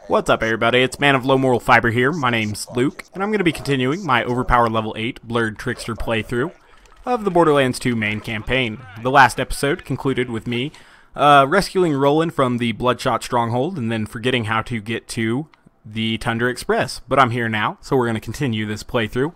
What's up, everybody? It's Man of Low Moral Fiber here. My name's Luke, and I'm going to be continuing my overpower level 8 Blurred Trickster playthrough of the Borderlands 2 main campaign. The last episode concluded with me rescuing Roland from the Bloodshot Stronghold and then forgetting how to get to the Tundra Express. But I'm here now, so we're going to continue this playthrough.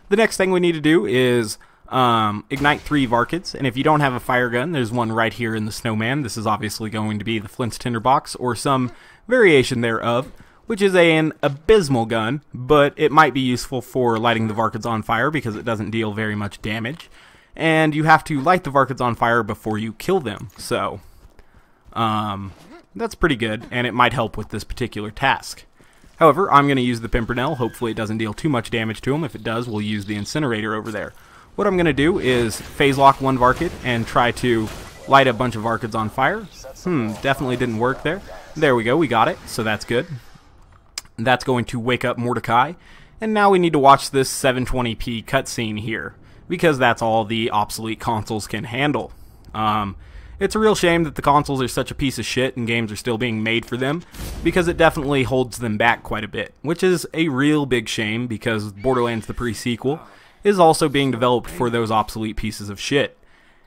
The next thing we need to do is ignite 3 Varkids, and if you don't have a fire gun, there's one right here in the snowman. This is obviously going to be the Flint's Tinderbox or some variation thereof, which is an abysmal gun, but it might be useful for lighting the Varkids on fire because it doesn't deal very much damage, and you have to light the Varkids on fire before you kill them, so that's pretty good, and it might help with this particular task. However, I'm going to use the Pimpernel. Hopefully it doesn't deal too much damage to them. If it does, we'll use the incinerator over there. What I'm going to do is phase lock one Varkid and try to light a bunch of Varkids on fire. Definitely didn't work there. There we go, we got it, so that's good. That's going to wake up Mordecai. And now we need to watch this 720p cutscene here, because that's all the obsolete consoles can handle. It's a real shame that the consoles are such a piece of shit and games are still being made for them, because it definitely holds them back quite a bit, which is a real big shame because Borderlands the pre-sequel is also being developed for those obsolete pieces of shit.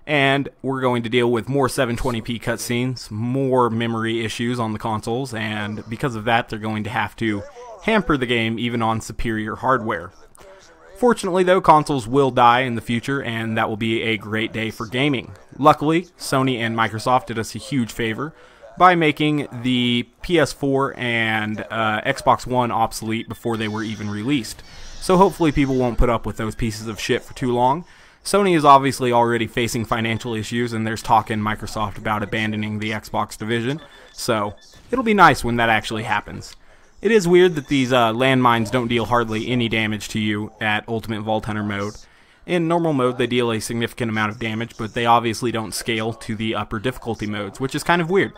And we're going to deal with more 720p cutscenes, more memory issues on the consoles, and because of that they're going to have to hamper the game even on superior hardware. Fortunately though, consoles will die in the future, and that will be a great day for gaming. Luckily, Sony and Microsoft did us a huge favor by making the PS4 and Xbox One obsolete before they were even released. So hopefully people won't put up with those pieces of shit for too long. Sony is obviously already facing financial issues, and there's talk in Microsoft about abandoning the Xbox division, so it'll be nice when that actually happens. It is weird that these landmines don't deal hardly any damage to you at Ultimate Vault Hunter mode. In normal mode they deal a significant amount of damage, but they obviously don't scale to the upper difficulty modes, which is kind of weird.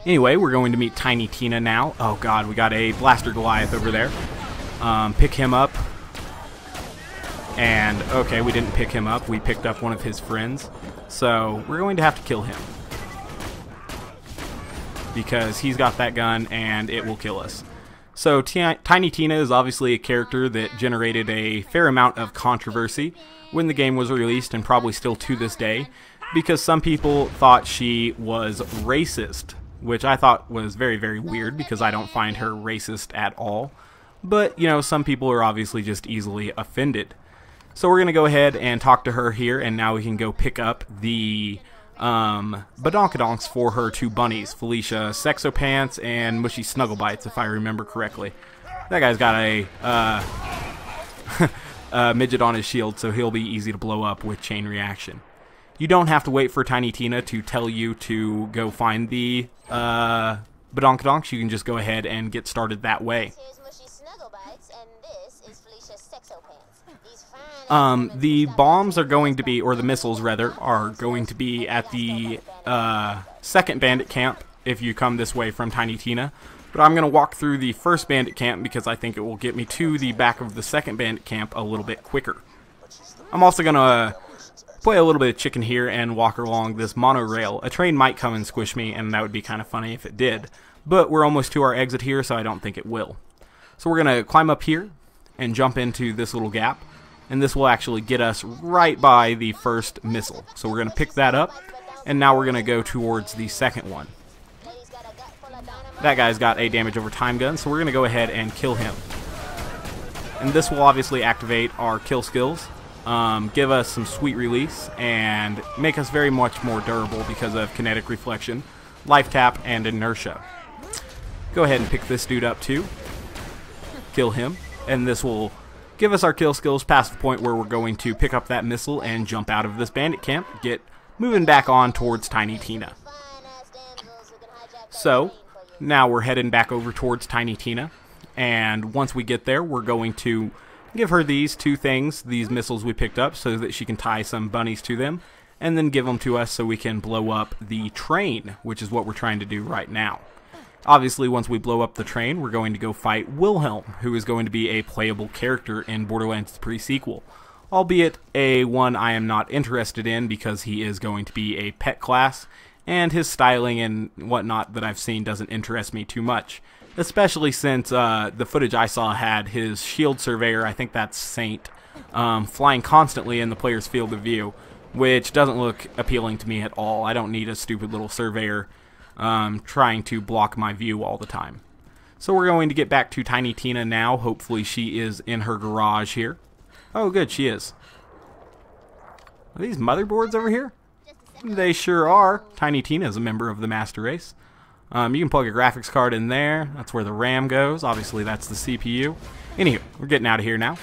Anyway, we're going to meet Tiny Tina now. Oh god, we got a Blaster Goliath over there. Pick him up. And, okay, we didn't pick him up. We picked up one of his friends. So, we're going to have to kill him, because he's got that gun and it will kill us. So, Tiny Tina is obviously a character that generated a fair amount of controversy when the game was released, and probably still to this day, because some people thought she was racist, which I thought was very, very weird, because I don't find her racist at all. But, you know, some people are obviously just easily offended. So we're going to go ahead and talk to her here, and now we can go pick up the badonkadonks for her 2 bunnies, Felicia Sexopants and Mushy Snugglebites, if I remember correctly. That guy's got a midget on his shield, so he'll be easy to blow up with chain reaction. You don't have to wait for Tiny Tina to tell you to go find the badonkadonks. You can just go ahead and get started that way. The bombs are going to be, or the missiles rather, are going to be at the second bandit camp if you come this way from Tiny Tina. But I'm going to walk through the first bandit camp because I think it will get me to the back of the second bandit camp a little bit quicker. I'm also going to play a little bit of chicken here and walk along this monorail. A train might come and squish me, and that would be kind of funny if it did. But we're almost to our exit here, so I don't think it will. So we're going to climb up here and jump into this little gap. And this will actually get us right by the first missile. So we're going to pick that up, and now we're going to go towards the second one. That guy's got a damage over time gun, so we're going to go ahead and kill him. And this will obviously activate our kill skills, give us some sweet release, and make us very much more durable because of kinetic reflection, life tap, and inertia. Go ahead and pick this dude up too. Kill him, and this will give us our kill skills past the point where we're going to pick up that missile and jump out of this bandit camp, get moving back on towards Tiny Tina. So, now we're heading back over towards Tiny Tina, and once we get there, we're going to give her these 2 things, these missiles we picked up, so that she can tie some bunnies to them, and then give them to us so we can blow up the train, which is what we're trying to do right now. Obviously, once we blow up the train, we're going to go fight Wilhelm, who is going to be a playable character in Borderlands pre-sequel. Albeit a one I am not interested in because he is going to be a pet class, and his styling and whatnot that I've seen doesn't interest me too much. Especially since the footage I saw had his shield surveyor, I think that's Saint, flying constantly in the player's field of view, which doesn't look appealing to me at all. I don't need a stupid little surveyor trying to block my view all the time. So we're going to get back to Tiny Tina now. Hopefully she is in her garage here. Oh good, she is. Are these motherboards over here? They sure are. Tiny Tina is a member of the Master Race. You can plug a graphics card in there. That's where the RAM goes. Obviously that's the CPU. Anywho, we're getting out of here now.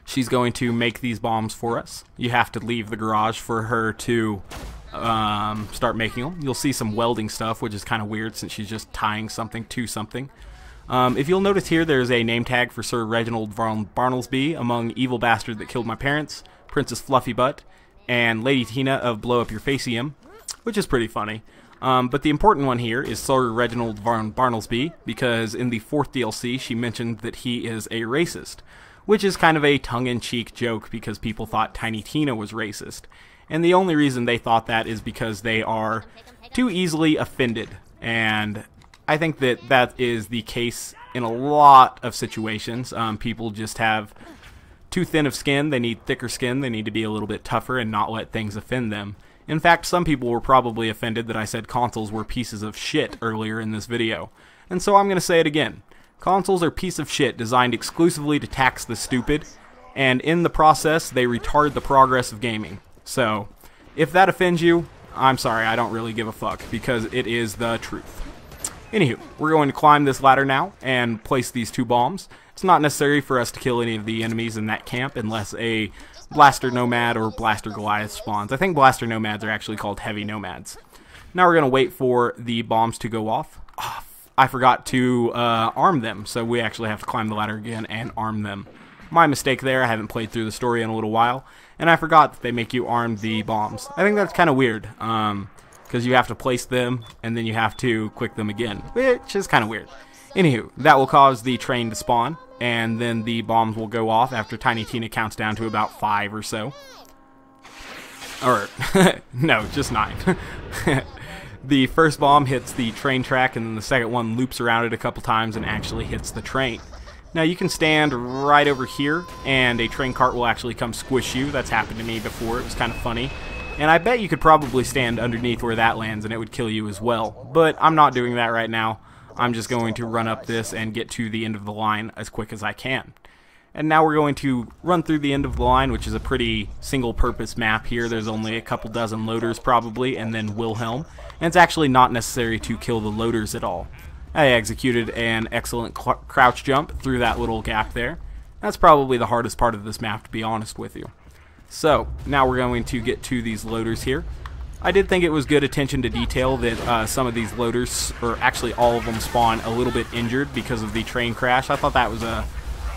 She's going to make these bombs for us. You have to leave the garage for her to start making them. You'll see some welding stuff, which is kind of weird since she's just tying something to something. If you'll notice here, there's a name tag for Sir Reginald von Barnlesby among Evil Bastard That Killed My Parents, Princess Fluffy Butt, and Lady Tina of Blow Up Your Facium, which is pretty funny. But the important one here is Sir Reginald von Barnlesby, because in the 4th DLC she mentioned that he is a racist, which is kind of a tongue-in-cheek joke because people thought Tiny Tina was racist. And the only reason they thought that is because they are too easily offended. And I think that that is the case in a lot of situations. People just have too thin of skin. They need thicker skin. They need to be a little bit tougher and not let things offend them. In fact, some people were probably offended that I said consoles were pieces of shit earlier in this video. And so I'm going to say it again. Consoles are pieces of shit designed exclusively to tax the stupid, and in the process, they retard the progress of gaming. So, if that offends you, I'm sorry, I don't really give a fuck, because it is the truth. Anywho, we're going to climb this ladder now and place these 2 bombs. It's not necessary for us to kill any of the enemies in that camp unless a Blaster Nomad or Blaster Goliath spawns. I think Blaster Nomads are actually called Heavy Nomads. Now we're going to wait for the bombs to go off. Oh, I forgot to arm them, so we actually have to climb the ladder again and arm them. My mistake there. I haven't played through the story in a little while, and I forgot that they make you arm the bombs. I think that's kind of weird, because you have to place them, and then you have to quick them again, which is kind of weird. Anywho, that will cause the train to spawn, and then the bombs will go off after Tiny Tina counts down to about 5 or so. Or, no, just 9. The first bomb hits the train track, and then the second one loops around it a couple times and actually hits the train. Now you can stand right over here, and a train cart will actually come squish you. That's happened to me before. It was kind of funny. And I bet you could probably stand underneath where that lands, and it would kill you as well. But I'm not doing that right now. I'm just going to run up this and get to the end of the line as quick as I can. And now we're going to run through the end of the line, which is a pretty single-purpose map here. There's only a couple dozen loaders probably, and then Wilhelm. And it's actually not necessary to kill the loaders at all. I executed an excellent crouch jump through that little gap there. That's probably the hardest part of this map, to be honest with you. So, now we're going to get to these loaders here. I did think it was good attention to detail that some of these loaders, or actually all of them, spawn a little bit injured because of the train crash. I thought that was a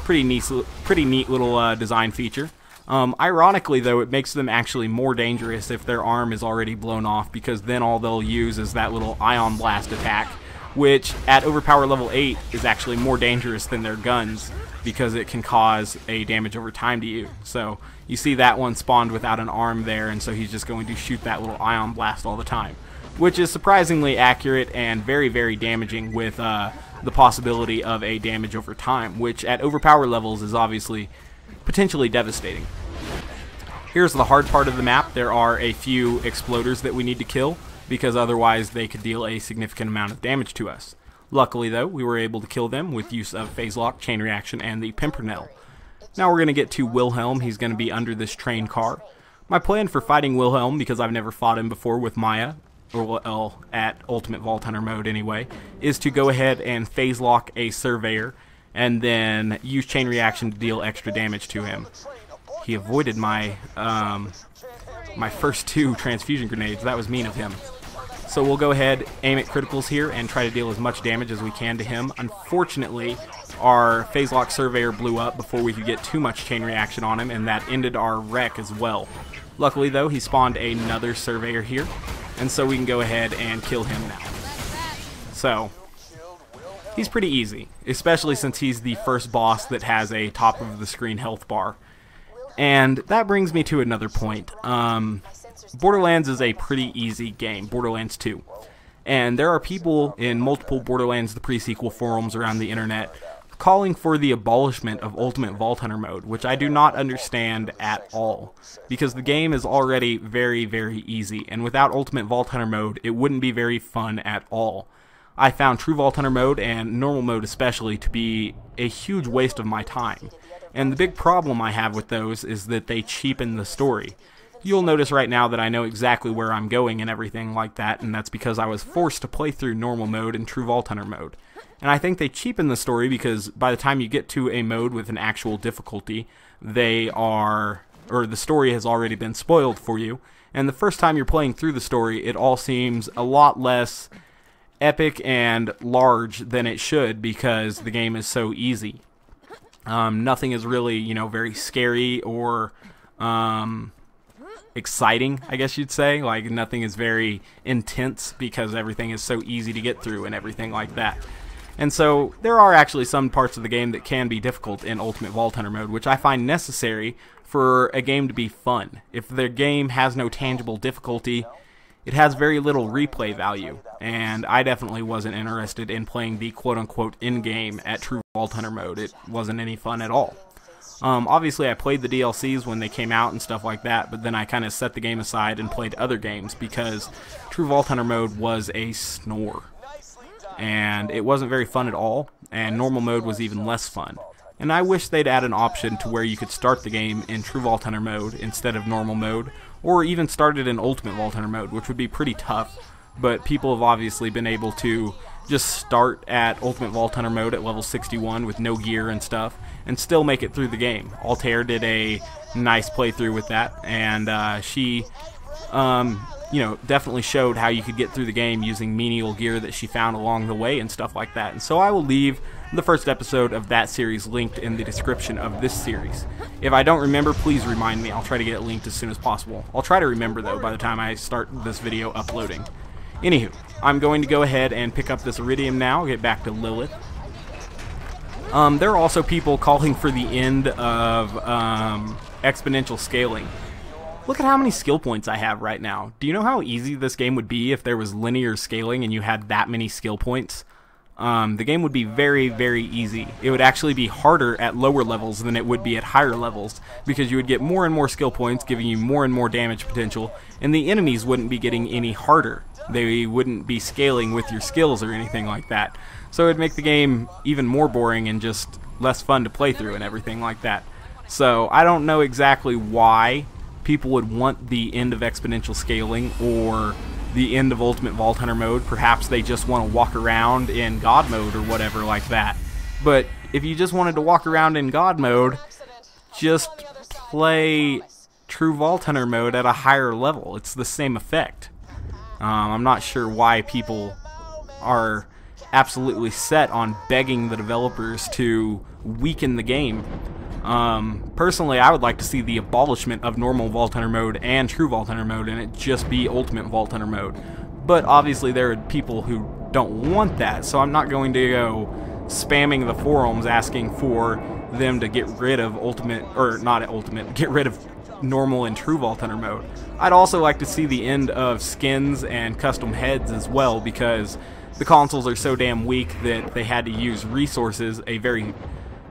pretty neat little design feature. Ironically, though, it makes them actually more dangerous if their arm is already blown off, because then all they'll use is that little ion blast attack, which at overpower level 8 is actually more dangerous than their guns because it can cause a damage over time to you. So you see that one spawned without an arm there, and so he's just going to shoot that little ion blast all the time, which is surprisingly accurate and very, very damaging with the possibility of a damage over time, which at overpower levels is obviously potentially devastating. Here's the hard part of the map. There are a few exploders that we need to kill, because otherwise they could deal a significant amount of damage to us. Luckily, though, we were able to kill them with use of phase lock, chain reaction, and the Pimpernel. Now we're going to get to Wilhelm. He's going to be under this train car. My plan for fighting Wilhelm, because I've never fought him before with Maya, or well, at Ultimate Vault Hunter mode anyway, is to go ahead and phase lock a Surveyor, and then use chain reaction to deal extra damage to him. He avoided my my first 2 transfusion grenades. That was mean of him. So we'll go ahead, aim at criticals here, and try to deal as much damage as we can to him. Unfortunately, our phase lock Surveyor blew up before we could get too much chain reaction on him, and that ended our wreck as well. Luckily, though, he spawned another Surveyor here, and so we can go ahead and kill him now. So, he's pretty easy, especially since he's the first boss that has a top-of-the-screen health bar. And that brings me to another point. Borderlands is a pretty easy game, Borderlands 2. And there are people in multiple Borderlands the pre-sequel forums around the internet calling for the abolishment of Ultimate Vault Hunter mode, which I do not understand at all, because the game is already very, very easy, and without Ultimate Vault Hunter mode, it wouldn't be very fun at all. I found True Vault Hunter mode, and normal mode especially, to be a huge waste of my time. And the big problem I have with those is that they cheapen the story. You'll notice right now that I know exactly where I'm going and everything like that, and that's because I was forced to play through normal mode and True Vault Hunter mode. And I think they cheapen the story because by the time you get to a mode with an actual difficulty, the story has already been spoiled for you. And the first time you're playing through the story, it all seems a lot less epic and large than it should because the game is so easy. Nothing is really, very scary or exciting, I guess you'd say. Like, nothing is very intense because everything is so easy to get through and everything like that. And so there are actually some parts of the game that can be difficult in Ultimate Vault Hunter mode, which I find necessary for a game to be fun. If the game has no tangible difficulty, it has very little replay value, and I definitely wasn't interested in playing the quote-unquote in-game at True Vault Hunter mode. It wasn't any fun at all. Obviously, I played the DLCs when they came out and stuff like that, but then I kind of set the game aside and played other games because True Vault Hunter mode was a snore. And it wasn't very fun at all, and normal mode was even less fun. And I wish they'd add an option to where you could start the game in True Vault Hunter mode instead of normal mode, or even start it in Ultimate Vault Hunter mode, which would be pretty tough, but people have obviously been able to just start at Ultimate Vault Hunter mode at level 61 with no gear and stuff, and still make it through the game. Altair did a nice playthrough with that, and she definitely showed how you could get through the game using menial gear that she found along the way and stuff like that. And so I will leave the first episode of that series linked in the description of this series. If I don't remember, please remind me. I'll try to get it linked as soon as possible. I'll try to remember, though, by the time I start this video uploading. Anywho, I'm going to go ahead and pick up this Iridium now, get back to Lilith. There are also people calling for the end of exponential scaling. Look at how many skill points I have right now. Do you know how easy this game would be if there was linear scaling and you had that many skill points? The game would be very, very easy. It would actually be harder at lower levels than it would be at higher levels because you would get more and more skill points, giving you more and more damage potential, and the enemies wouldn't be getting any harder. They wouldn't be scaling with your skills or anything like that. So it would make the game even more boring and just less fun to play through and everything like that. So I don't know exactly why people would want the end of exponential scaling or the end of Ultimate Vault Hunter mode. Perhaps they just want to walk around in God mode or whatever like that. But if you just wanted to walk around in God mode, just play True Vault Hunter mode at a higher level. It's the same effect. I'm not sure why people are absolutely set on begging the developers to weaken the game. Personally, I would like to see the abolishment of normal Vault Hunter mode and True Vault Hunter mode and it just be Ultimate Vault Hunter mode. But obviously there are people who don't want that, so I'm not going to go spamming the forums asking for them to get rid of get rid of normal and True Vault Hunter mode. I'd also like to see the end of skins and custom heads as well, because the consoles are so damn weak that they had to use resources, a very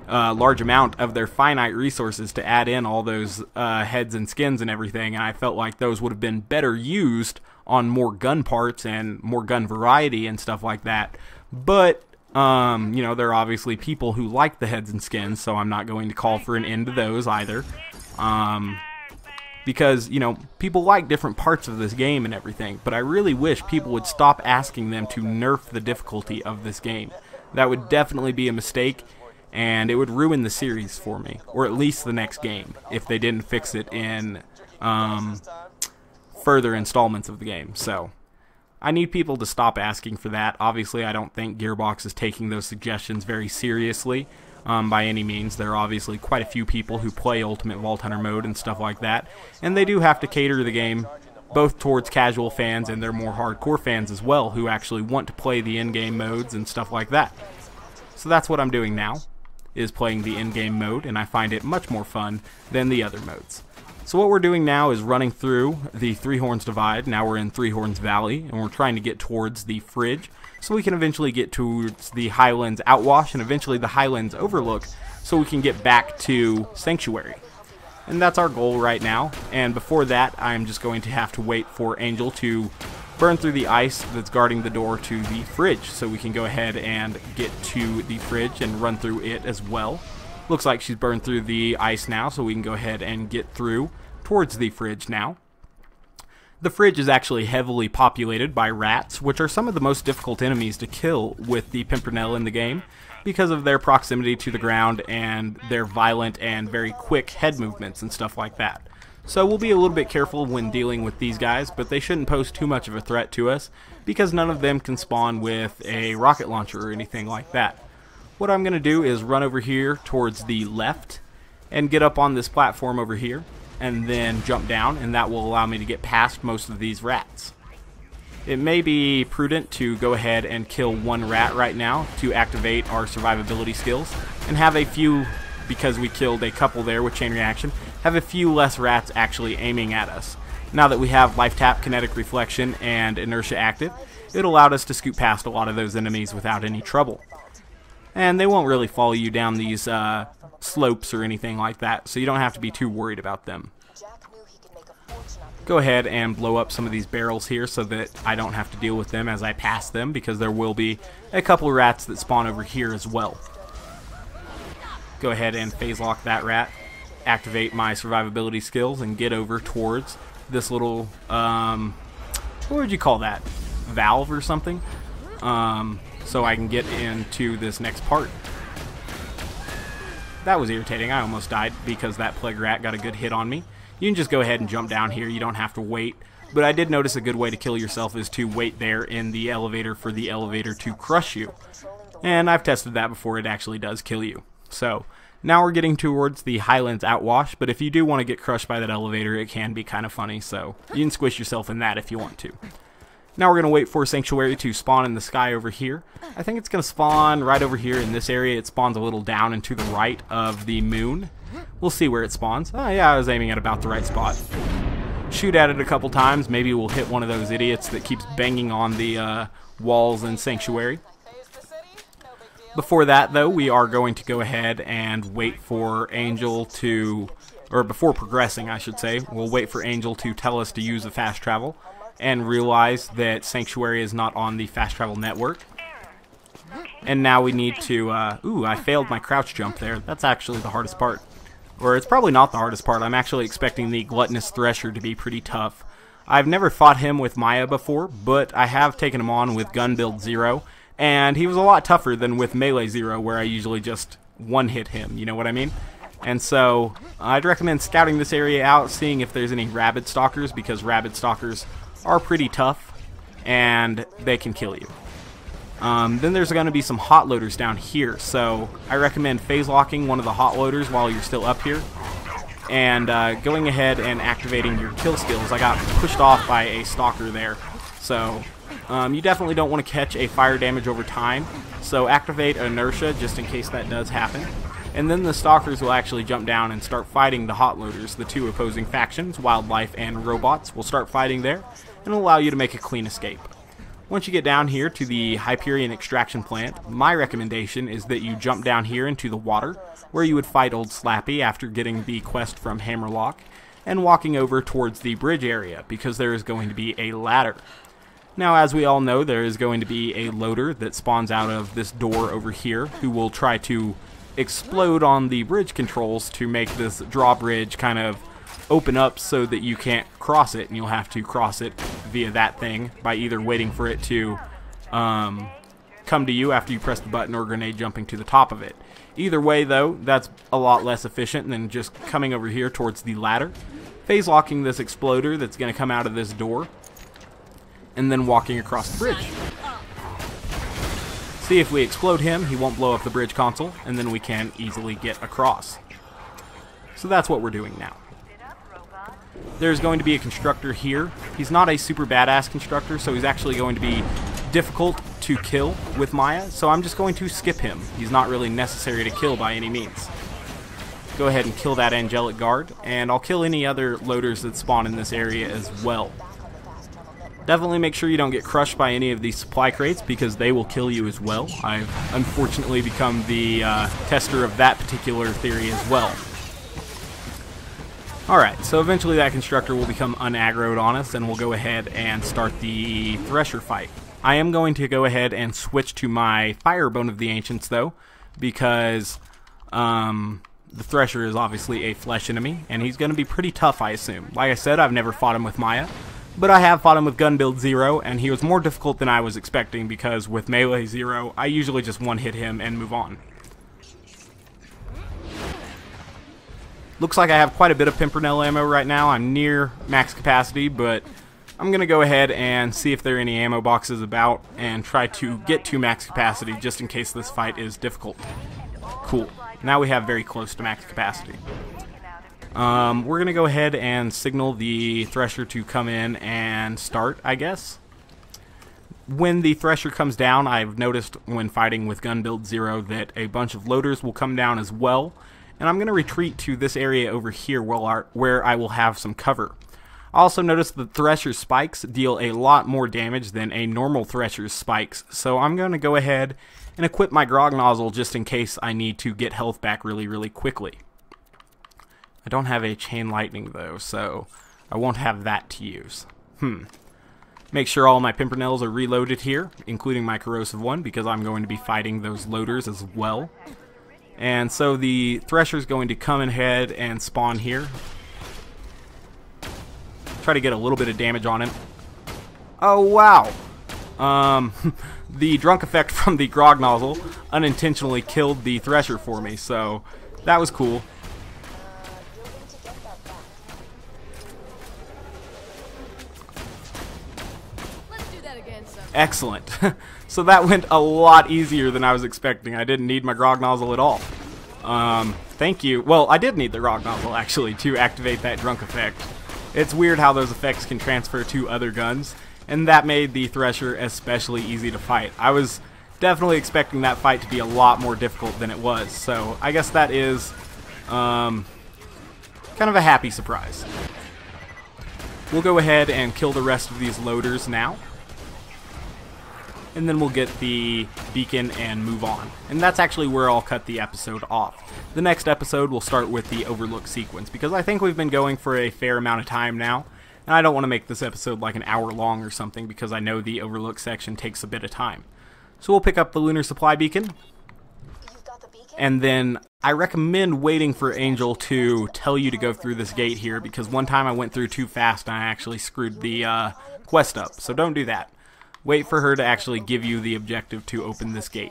large amount of their finite resources, to add in all those heads and skins and everything, and I felt like those would have been better used on more gun parts and more gun variety and stuff like that. But there are obviously people who like the heads and skins, so I'm not going to call for an end to those either. Because, people like different parts of this game and everything, but I really wish people would stop asking them to nerf the difficulty of this game. That would definitely be a mistake, and it would ruin the series for me, or at least the next game, if they didn't fix it in further installments of the game. So I need people to stop asking for that. Obviously, I don't think Gearbox is taking those suggestions very seriously by any means. There are obviously quite a few people who play Ultimate Vault Hunter mode and stuff like that, and they do have to cater the game both towards casual fans and their more hardcore fans as well, who actually want to play the in-game modes and stuff like that. So that's what I'm doing now, is playing the in-game mode, and I find it much more fun than the other modes. So what we're doing now is running through the Three Horns Divide. Now we're in Three Horns Valley, and we're trying to get towards the Fridge, so we can eventually get towards the Highlands Outwash, and eventually the Highlands Overlook, so we can get back to Sanctuary. And that's our goal right now, and before that, I'm just going to have to wait for Angel to burn through the ice that's guarding the door to the Fridge, so we can go ahead and get to the Fridge and run through it as well. Looks like she's burned through the ice now, so we can go ahead and get through towards the Fridge now. The Fridge is actually heavily populated by rats, which are some of the most difficult enemies to kill with the Pimpernel in the game because of their proximity to the ground and their violent and very quick head movements and stuff like that. So we'll be a little bit careful when dealing with these guys, but they shouldn't pose too much of a threat to us because none of them can spawn with a rocket launcher or anything like that. What I'm going to do is run over here towards the left and get up on this platform over here and then jump down, and that will allow me to get past most of these rats. It may be prudent to go ahead and kill one rat right now to activate our survivability skills and have a few, because we killed a couple there with chain reaction, have a few less rats actually aiming at us. Now that we have life tap, kinetic reflection, and inertia active, it allowed us to scoot past a lot of those enemies without any trouble. And they won't really follow you down these slopes or anything like that, so you don't have to be too worried about them. Go ahead and blow up some of these barrels here so that I don't have to deal with them as I pass them, because there will be a couple of rats that spawn over here as well. Go ahead and phase lock that rat, activate my survivability skills, and get over towards this little, what would you call that? Valve or something? So I can get into this next part. That was irritating. I almost died because that plague rat got a good hit on me. You can just go ahead and jump down here. You don't have to wait. But I did notice a good way to kill yourself is to wait there in the elevator for the elevator to crush you. And I've tested that before. It actually does kill you. So now we're getting towards the Highlands Outwash, but if you do want to get crushed by that elevator, it can be kind of funny. So you can squish yourself in that if you want to. Now we're going to wait for Sanctuary to spawn in the sky over here. I think it's going to spawn right over here in this area. It spawns a little down and to the right of the moon. We'll see where it spawns. Oh yeah, I was aiming at about the right spot. Shoot at it a couple times. Maybe we'll hit one of those idiots that keeps banging on the walls in Sanctuary. Before that, though, we are going to go ahead and wait for Angel to, or before progressing, I should say, we'll wait for Angel to tell us to use the fast travel and realize that Sanctuary is not on the fast travel network. And now we need to, ooh, I failed my crouch jump there. That's actually the hardest part. Or it's probably not the hardest part. I'm actually expecting the Gluttonous Thresher to be pretty tough. I've never fought him with Maya before, but I have taken him on with Gun Build 0, and he was a lot tougher than with Melee 0, where I usually just one-hit him, you know what I mean? And so, I'd recommend scouting this area out, seeing if there's any Rabid Stalkers, because Rabid Stalkers are pretty tough, and they can kill you. Then there's going to be some hot loaders down here, so I recommend phase locking one of the hot loaders while you're still up here, and going ahead and activating your kill skills. I got pushed off by a stalker there, so you definitely don't want to catch a fire damage over time, so activate inertia just in case that does happen. And then the stalkers will actually jump down and start fighting the hot loaders. The two opposing factions, wildlife and robots, will start fighting there and allow you to make a clean escape. Once you get down here to the Hyperion extraction plant, my recommendation is that you jump down here into the water, where you would fight Old Slappy after getting the quest from Hammerlock, and walking over towards the bridge area, because there is going to be a ladder. Now, as we all know, there is going to be a loader that spawns out of this door over here, who will try to explode on the bridge controls to make this drawbridge kind of open up so that you can't cross it, and you'll have to cross it via that thing by either waiting for it to come to you after you press the button or grenade jumping to the top of it. Either way, though, that's a lot less efficient than just coming over here towards the ladder, phase locking this exploder that's going to come out of this door, and then walking across the bridge. See, if we explode him, he won't blow up the bridge console, and then we can easily get across. So that's what we're doing now. There's going to be a constructor here. He's not a super badass constructor, so he's actually going to be difficult to kill with Maya, so I'm just going to skip him. He's not really necessary to kill by any means. Go go ahead and kill that angelic guard, and I'll kill any other loaders that spawn in this area as well. Definitely make sure you don't get crushed by any of these supply crates, because they will kill you as well. I've unfortunately become the tester of that particular theory as well. Alright, so eventually that constructor will become unaggroed on us, and we'll go ahead and start the Thresher fight. I am going to go ahead and switch to my Firebone of the Ancients, though, because the Thresher is obviously a flesh enemy, and he's going to be pretty tough, I assume. Like I said, I've never fought him with Maya, but I have fought him with Gun Build 0, and he was more difficult than I was expecting, because with Melee 0, I usually just one-hit him and move on. Looks like I have quite a bit of Pimpernel ammo right now. I'm near max capacity, but I'm going to go ahead and see if there are any ammo boxes about and try to get to max capacity just in case this fight is difficult. Cool. Now we have very close to max capacity. We're going to go ahead and signal the Thresher to come in and start, I guess. When the Thresher comes down, I've noticed when fighting with Gun Build 0 that a bunch of loaders will come down as well. And I'm going to retreat to this area over here where I will have some cover. I also noticed that Thresher's spikes deal a lot more damage than a normal Thresher's spikes, so I'm going to go ahead and equip my Grog Nozzle just in case I need to get health back really quickly. I don't have a Chain Lightning though, so I won't have that to use. Make sure all my Pimpernels are reloaded here, including my Corrosive one, because I'm going to be fighting those loaders as well. And so the Thresher is going to come ahead and spawn here. Try to get a little bit of damage on him. Oh, wow. The drunk effect from the Grog Nozzle unintentionally killed the Thresher for me, so that was cool. Excellent. So that went a lot easier than I was expecting. I didn't need my Grog Nozzle at all. Thank you. Well, I did need the Grog Nozzle, actually, to activate that drunk effect. It's weird how those effects can transfer to other guns, and that made the Thresher especially easy to fight. I was definitely expecting that fight to be a lot more difficult than it was, so I guess that is kind of a happy surprise. We'll go ahead and kill the rest of these loaders now, and then we'll get the beacon and move on. And that's actually where I'll cut the episode off. The next episode will start with the Overlook sequence, because I think we've been going for a fair amount of time now, and I don't want to make this episode like an hour long or something, because I know the Overlook section takes a bit of time. So we'll pick up the Lunar Supply Beacon, and then I recommend waiting for Angel to tell you to go through this gate here, because one time I went through too fast and I actually screwed the quest up, so don't do that. Wait for her to actually give you the objective to open this gate.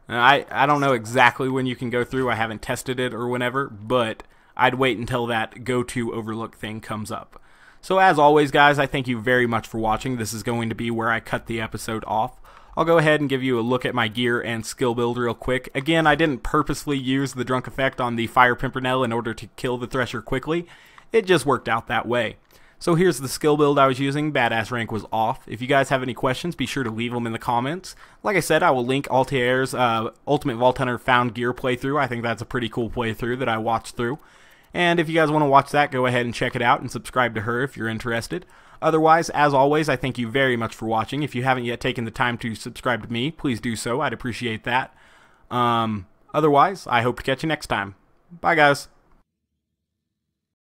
I don't know exactly when you can go through. I haven't tested it or whenever, but I'd wait until that go to Overlook thing comes up. So as always, guys, I thank you very much for watching. This is going to be where I cut the episode off. I'll go ahead and give you a look at my gear and skill build real quick. Again, I didn't purposely use the drunk effect on the Fire Pimpernel in order to kill the Thresher quickly. It just worked out that way. So here's the skill build I was using. Badass rank was off. If you guys have any questions, be sure to leave them in the comments. Like I said, I will link Altair's Ultimate Vault Hunter Found Gear playthrough. I think that's a pretty cool playthrough that I watched through. And if you guys want to watch that, go ahead and check it out and subscribe to her if you're interested. Otherwise, as always, I thank you very much for watching. If you haven't yet taken the time to subscribe to me, please do so. I'd appreciate that. Otherwise, I hope to catch you next time. Bye, guys.